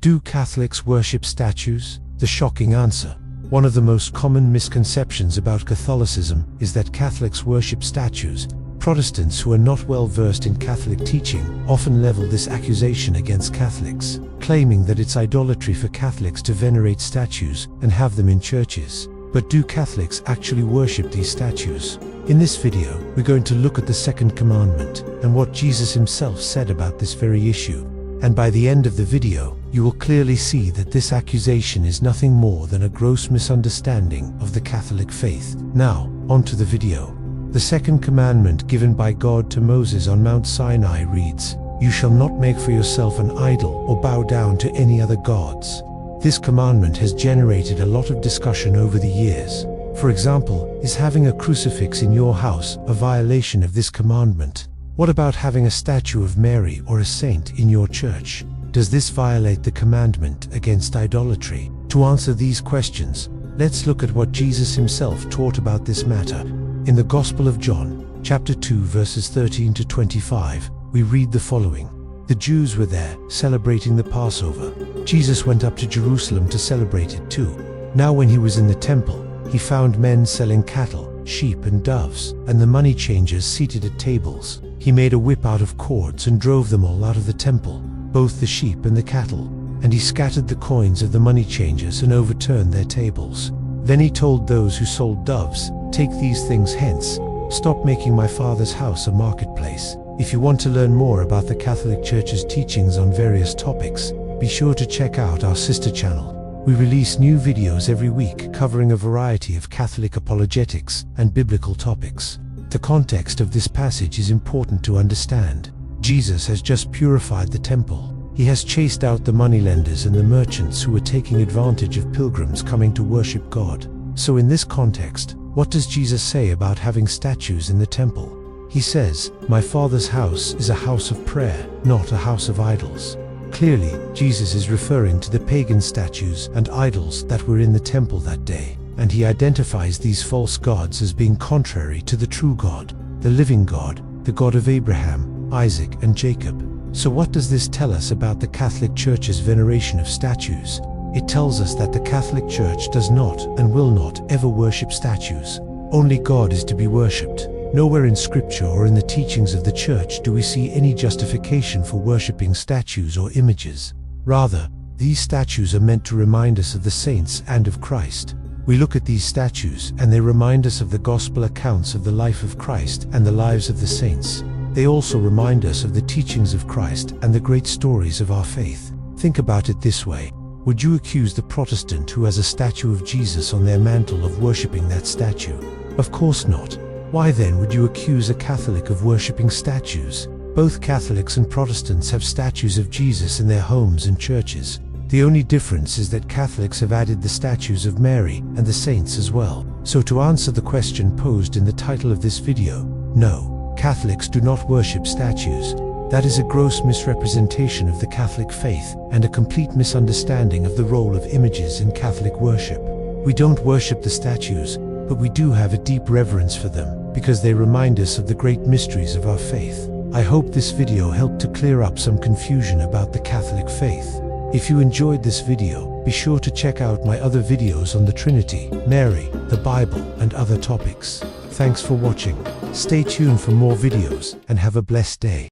Do Catholics worship statues? The shocking answer. One of the most common misconceptions about Catholicism is that Catholics worship statues. Protestants who are not well versed in Catholic teaching often level this accusation against Catholics, claiming that it's idolatry for Catholics to venerate statues and have them in churches. But do Catholics actually worship these statues? In this video, we're going to look at the second commandment and what Jesus himself said about this very issue. And by the end of the video, you will clearly see that this accusation is nothing more than a gross misunderstanding of the Catholic faith. Now, on to the video. The second commandment given by God to Moses on Mount Sinai reads, "You shall not make for yourself an idol or bow down to any other gods." This commandment has generated a lot of discussion over the years. For example, is having a crucifix in your house a violation of this commandment? What about having a statue of Mary or a saint in your church? Does this violate the commandment against idolatry? To answer these questions, let's look at what Jesus himself taught about this matter. In the Gospel of John, chapter 2, verses 13 to 25, we read the following. The Jews were there, celebrating the Passover. Jesus went up to Jerusalem to celebrate it too. Now when he was in the temple, he found men selling cattle, sheep and doves, and the money changers seated at tables. He made a whip out of cords and drove them all out of the temple, both the sheep and the cattle. And he scattered the coins of the money changers and overturned their tables. Then he told those who sold doves, "Take these things hence. Stop making my Father's house a marketplace." If you want to learn more about the Catholic Church's teachings on various topics, be sure to check out our sister channel. We release new videos every week covering a variety of Catholic apologetics and biblical topics. The context of this passage is important to understand. Jesus has just purified the temple. He has chased out the moneylenders and the merchants who were taking advantage of pilgrims coming to worship God. So in this context, what does Jesus say about having statues in the temple? He says, "My Father's house is a house of prayer, not a house of idols." Clearly, Jesus is referring to the pagan statues and idols that were in the temple that day, and he identifies these false gods as being contrary to the true God, the living God, the God of Abraham, Isaac, and Jacob. So what does this tell us about the Catholic Church's veneration of statues? It tells us that the Catholic Church does not and will not ever worship statues. Only God is to be worshipped. Nowhere in Scripture or in the teachings of the Church do we see any justification for worshipping statues or images. Rather, these statues are meant to remind us of the saints and of Christ. We look at these statues and they remind us of the gospel accounts of the life of Christ and the lives of the saints. They also remind us of the teachings of Christ and the great stories of our faith. Think about it this way. Would you accuse the Protestant who has a statue of Jesus on their mantle of worshipping that statue? Of course not. Why then would you accuse a Catholic of worshipping statues? Both Catholics and Protestants have statues of Jesus in their homes and churches. The only difference is that Catholics have added the statues of Mary and the saints as well. So to answer the question posed in the title of this video, no, Catholics do not worship statues. That is a gross misrepresentation of the Catholic faith and a complete misunderstanding of the role of images in Catholic worship. We don't worship the statues, but we do have a deep reverence for them because they remind us of the great mysteries of our faith. I hope this video helped to clear up some confusion about the Catholic faith. If you enjoyed this video, be sure to check out my other videos on the Trinity, Mary, the Bible, and other topics. Thanks for watching. Stay tuned for more videos and have a blessed day.